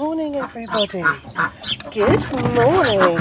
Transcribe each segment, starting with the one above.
morning, everybody. Good morning.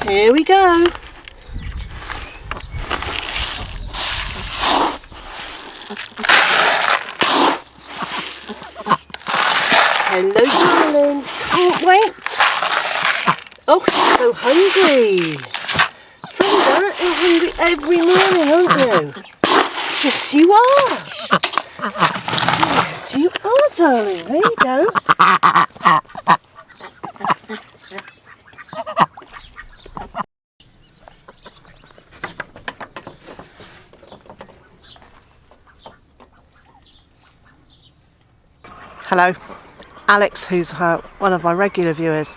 Here we go. Hello, darling. Can't wait. Oh, so hungry. Frida, you're hungry every morning, aren't you? Yes, you are. Yes, you are, darling. There you go. Hello. Alex, who's one of my regular viewers,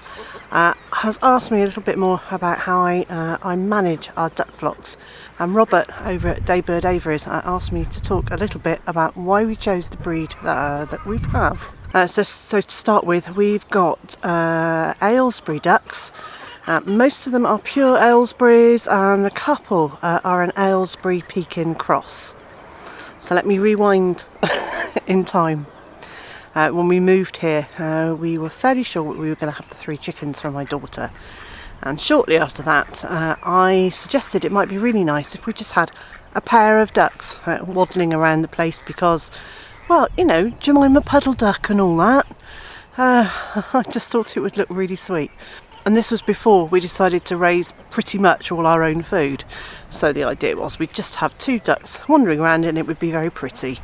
has asked me a little bit more about how I manage our duck flocks. And Robert over at Daybird Aviaries asked me to talk a little bit about why we chose the breed that we have. So to start with, we've got Aylesbury ducks. Most of them are pure Ellsburys, and a couple are an Aylesbury Pekin cross. So let me rewind in time. When we moved here, we were fairly sure we were going to have the 3 chickens for my daughter, and shortly after that I suggested it might be really nice if we just had a pair of ducks waddling around the place because, well, you know, Jemima Puddle Duck and all that. I just thought it would look really sweet. And this was before we decided to raise pretty much all our own food, so the idea was we'd just have 2 ducks wandering around and it would be very pretty.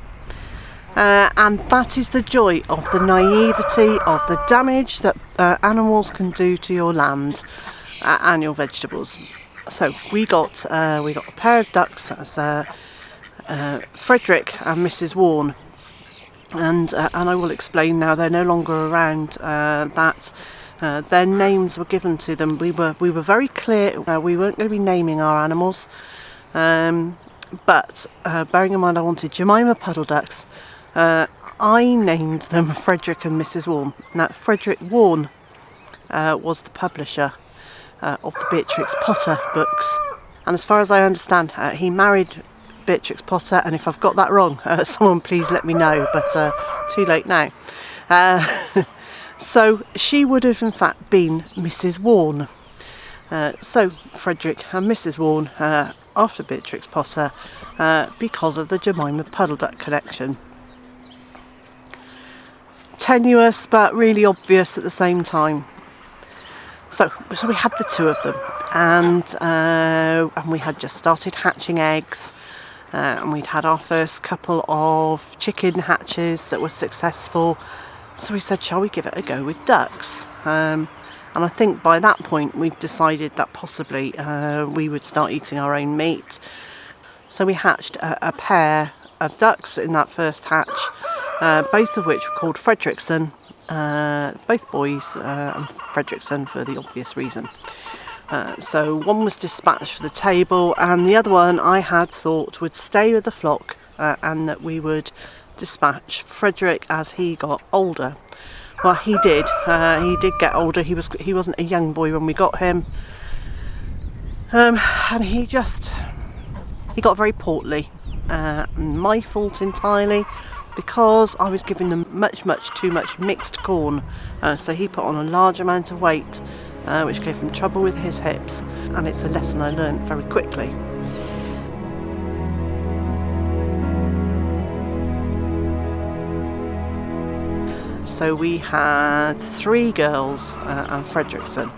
And that is the joy of the naivety of the damage that animals can do to your land and your vegetables. So we got a pair of ducks. That's Frederick and Mrs. Warne, and I will explain now. They're no longer around. That their names were given to them. We were very clear. We weren't going to be naming our animals, but bearing in mind I wanted Jemima Puddle Ducks. I named them Frederick and Mrs. Warne. Now, Frederick Warne was the publisher of the Beatrix Potter books, and as far as I understand, he married Beatrix Potter, and if I've got that wrong, someone please let me know, but too late now. So she would have in fact been Mrs. Warne. So Frederick and Mrs. Warne after Beatrix Potter because of the Jemima Puddle Duck connection. Tenuous but really obvious at the same time. So we had the 2 of them, and we had just started hatching eggs, and we'd had our first couple of chicken hatches that were successful. So we said, shall we give it a go with ducks? And I think by that point we'd decided that possibly we would start eating our own meat. So we hatched a pair of ducks in that first hatch. Both of which were called Frederickson, both boys, and Frederickson for the obvious reason. So one was dispatched for the table, and the other one I had thought would stay with the flock, and that we would dispatch Frederick as he got older. Well, he did. He did get older. He wasn't a young boy when we got him, and he got very portly. My fault entirely, because I was giving them much too much mixed corn, so he put on a large amount of weight, which gave him trouble with his hips, and it's a lesson I learned very quickly. So we had 3 girls and Frederickson.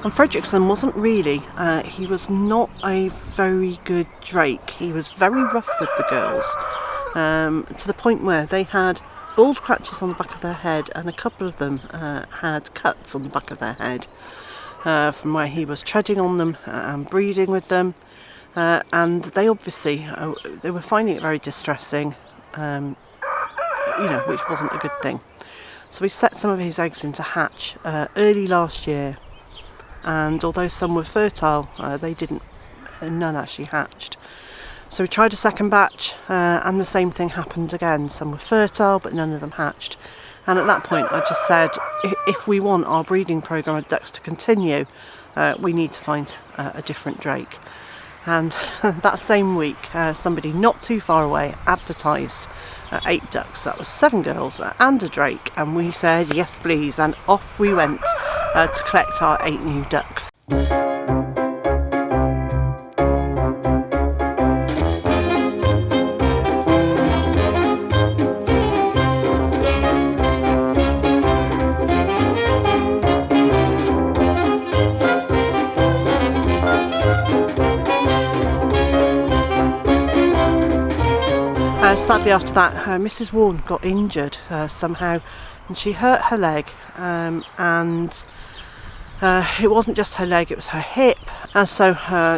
And Frederickson wasn't really, he was not a very good drake. He was very rough with the girls. To the point where they had bald patches on the back of their head, and a couple of them had cuts on the back of their head from where he was treading on them and breeding with them, and they obviously they were finding it very distressing, which wasn't a good thing. So we set some of his eggs into hatch early last year, and although some were fertile, none actually hatched. So we tried a second batch and the same thing happened again. Some were fertile but none of them hatched. And at that point I just said, if we want our breeding programme of ducks to continue, we need to find a different drake. And that same week somebody not too far away advertised 8 ducks. That was 7 girls and a drake, and we said yes please, and off we went to collect our 8 new ducks. Sadly after that Mrs. Warne got injured somehow, and she hurt her leg, and it wasn't just her leg, it was her hip, and so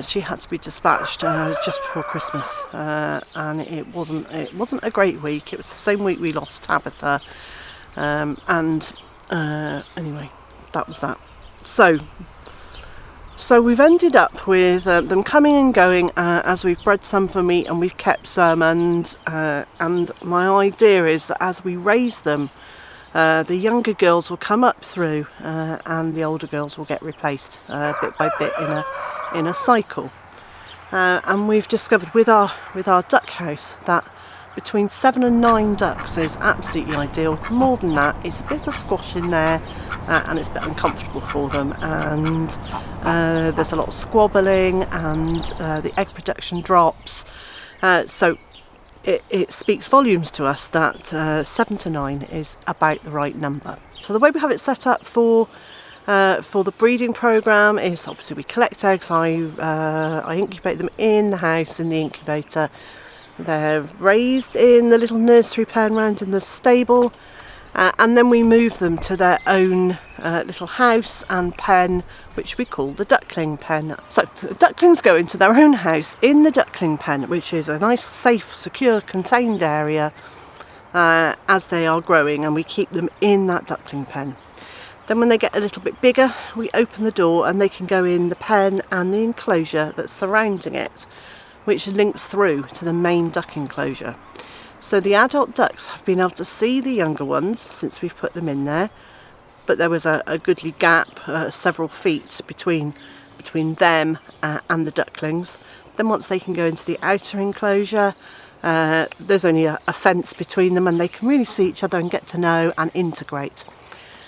she had to be dispatched just before Christmas, and it wasn't a great week. It was the same week we lost Tabitha, and anyway, that was that. So we've ended up with them coming and going as we've bred some for meat and we've kept some, and my idea is that as we raise them, the younger girls will come up through and the older girls will get replaced bit by bit in a cycle. And we've discovered with our duck house that between 7 and 9 ducks is absolutely ideal. More than that, it's a bit of a squash in there, and it's a bit uncomfortable for them, and there's a lot of squabbling, and the egg production drops. So it speaks volumes to us that 7 to 9 is about the right number. So the way we have it set up for the breeding programme is obviously we collect eggs. I incubate them in the house in the incubator. They're raised in the little nursery pen round in the stable, and then we move them to their own little house and pen, which we call the duckling pen. So the ducklings go into their own house in the duckling pen, which is a nice, safe, secure, contained area as they are growing, and we keep them in that duckling pen. Then when they get a little bit bigger, we open the door and they can go in the pen and the enclosure that's surrounding it, which links through to the main duck enclosure. So the adult ducks have been able to see the younger ones since we've put them in there, but there was a goodly gap, several feet between them and the ducklings. Then once they can go into the outer enclosure, there's only a fence between them, and they can really see each other and get to know and integrate.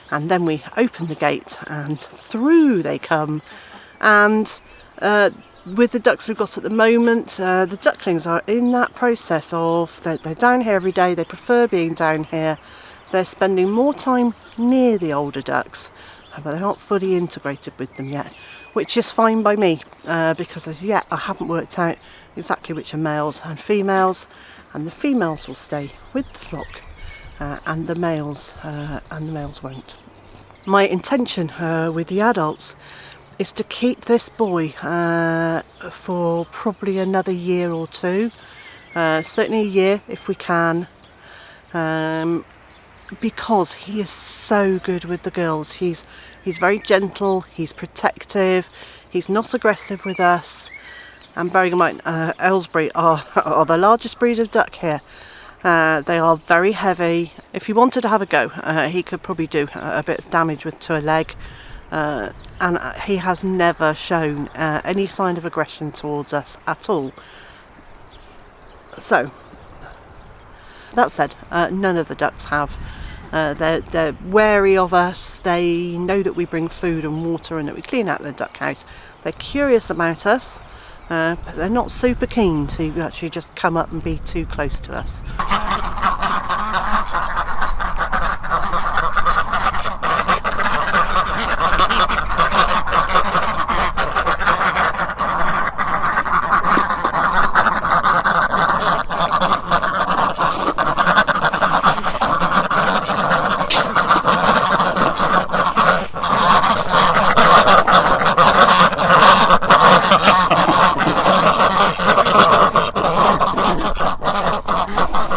And then we open the gate and through they come, and with the ducks we've got at the moment, the ducklings are in that process of they're down here every day. They prefer being down here. They're spending more time near the older ducks, but they're not fully integrated with them yet, which is fine by me, because as yet I haven't worked out exactly which are males and females, and the females will stay with the flock, and the males won't. My intention with the adults is to keep this boy for probably another year or two, certainly a year if we can, because he is so good with the girls. He's very gentle, he's protective, he's not aggressive with us, and bearing in mind Ellsbury are the largest breed of duck here. They are very heavy. If he wanted to have a go, he could probably do a bit of damage to a leg. And he has never shown any sign of aggression towards us at all. So, that said, none of the ducks have. They're wary of us. They know that we bring food and water and that we clean out the duck house. They're curious about us, but they're not super keen to actually just come up and be too close to us.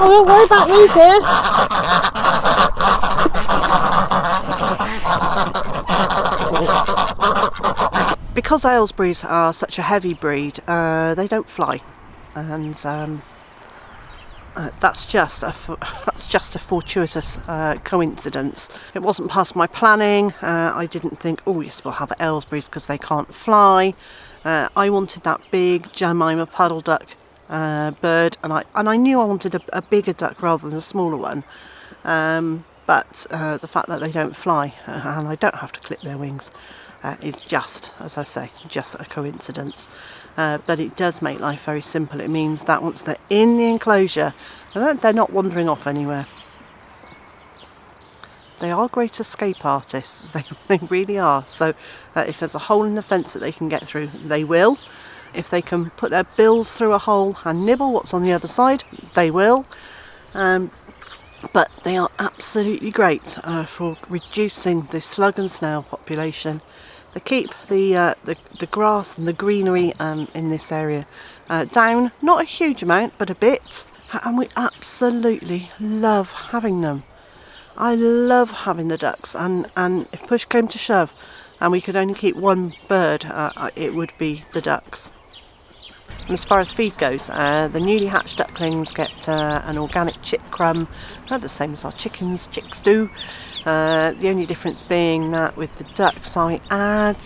Oh, don't worry about me, dear. Because Aylesburys are such a heavy breed, they don't fly. and that's just a fortuitous coincidence. It wasn't part of my planning. I didn't think, oh yes, we'll have Ellsburys because they can't fly. I wanted that big Jemima puddle duck bird, and I knew I wanted a bigger duck rather than a smaller one. But the fact that they don't fly and I don't have to clip their wings is just, as I say, just a coincidence. But it does make life very simple. It means that once they're in the enclosure, they're not wandering off anywhere. They are great escape artists, they really are. So if there's a hole in the fence that they can get through, they will. If they can put their bills through a hole and nibble what's on the other side, they will. But they are absolutely great for reducing the slug and snail population. They keep the grass and the greenery in this area down, not a huge amount, but a bit. And we absolutely love having them. I love having the ducks, and if push came to shove and we could only keep one bird, it would be the ducks. And as far as feed goes, the newly hatched ducklings get an organic chick crumb, the same as our chicks do. The only difference being that with the ducks I add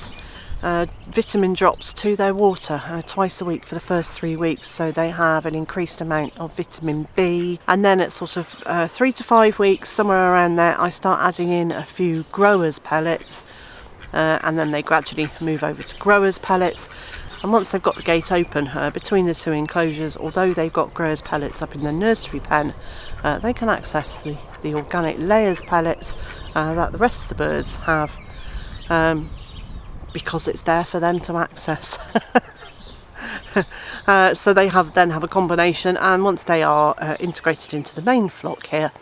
vitamin drops to their water twice a week for the first 3 weeks, so they have an increased amount of vitamin B. And then at sort of 3 to 5 weeks, somewhere around there, I start adding in a few growers pellets, and then they gradually move over to growers pellets. And once they've got the gate open between the two enclosures, although they've got growers pellets up in the nursery pen, they can access the organic layers pellets that the rest of the birds have, because it's there for them to access. So they then have a combination, and once they are integrated into the main flock here,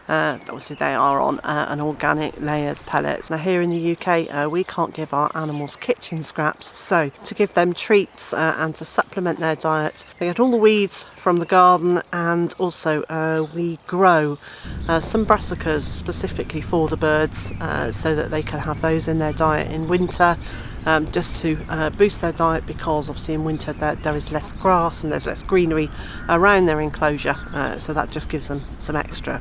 obviously they are on an organic layers pellets. Now here in the UK we can't give our animals kitchen scraps, so to give them treats and to supplement their diet, they get all the weeds from the garden, and also we grow some brassicas specifically for the birds, so that they can have those in their diet in winter, just to boost their diet, because obviously in winter there is less grass and there's less greenery around their enclosure, so that just gives them some extra.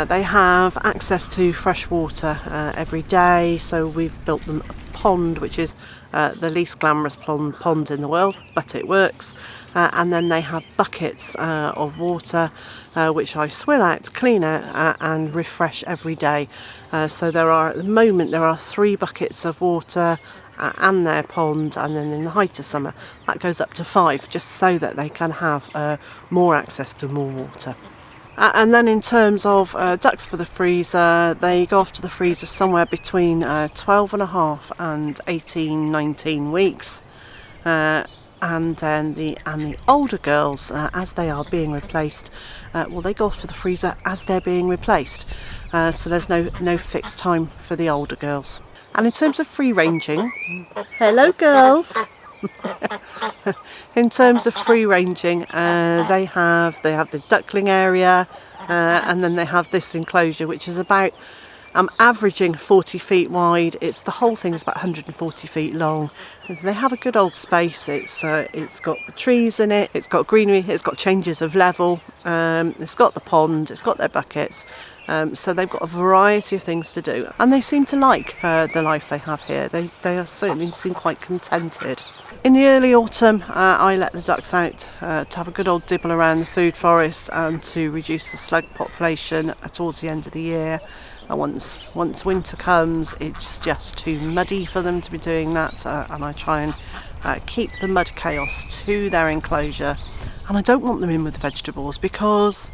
They have access to fresh water every day, so we've built them a pond, which is the least glamorous pond in the world, but it works. And then they have buckets of water which I swill out, clean out and refresh every day. So at the moment there are 3 buckets of water and their pond, and then in the height of summer that goes up to 5, just so that they can have more access to more water. And then in terms of ducks for the freezer, they go off to the freezer somewhere between 12 and a half and 18-19 weeks. And then the older girls, as they are being replaced, they go off to the freezer as they're being replaced. So there's no fixed time for the older girls. And in terms of free ranging, hello girls. In terms of free ranging, they have the duckling area, and then they have this enclosure, which is about averaging 40 feet wide. The whole thing is about 140 feet long. They have a good old space. It's got the trees in it, it's got greenery, it's got changes of level, it's got the pond, it's got their buckets. So they've got a variety of things to do, and they seem to like the life they have here. They certainly seem quite contented. In the early autumn, I let the ducks out to have a good old dibble around the food forest and to reduce the slug population towards the end of the year. Once winter comes, it's just too muddy for them to be doing that, and I try and keep the mud chaos to their enclosure. And I don't want them in with vegetables, because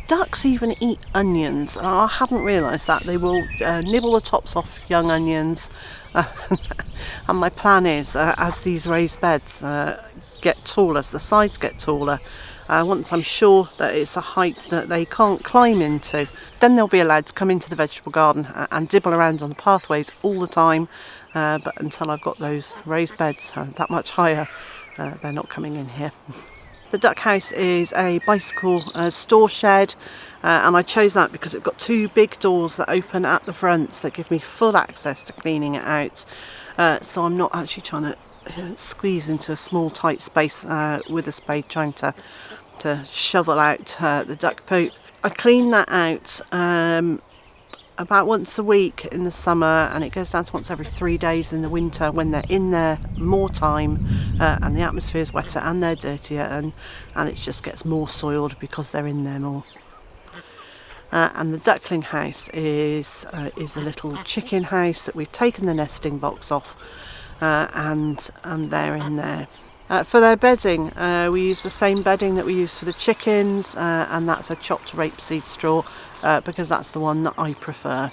ducks even eat onions. I hadn't realised that. They will nibble the tops off young onions. And my plan is, as these raised beds get taller, as the sides get taller, once I'm sure that it's a height that they can't climb into, then they'll be allowed to come into the vegetable garden and dibble around on the pathways all the time. But until I've got those raised beds that much higher, they're not coming in here. The duck house is a bicycle store shed, and I chose that because it's got 2 big doors that open at the front that give me full access to cleaning it out. So I'm not actually trying to squeeze into a small tight space with a spade, trying to shovel out the duck poop. I clean that out about once a week in the summer, and it goes down to once every 3 days in the winter when they're in there more time and the atmosphere is wetter and they're dirtier, and it just gets more soiled because they're in there more. And the duckling house is a little chicken house that we've taken the nesting box off, and they're in there. For their bedding, we use the same bedding that we use for the chickens, and that's a chopped rapeseed straw, because that's the one that I prefer.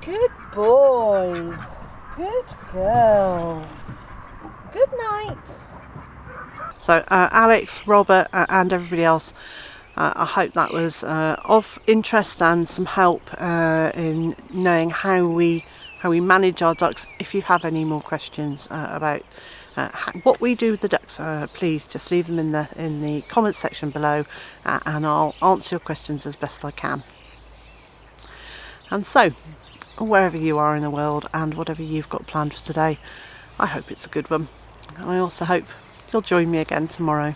Good boys, good girls, good night. So Alex, Robert and everybody else, I hope that was of interest and some help in knowing how we manage our ducks. If you have any more questions about what we do with the ducks, please just leave them in the comments section below, and I'll answer your questions as best I can. And so, wherever you are in the world and whatever you've got planned for today, I hope it's a good one. I also hope you'll join me again tomorrow.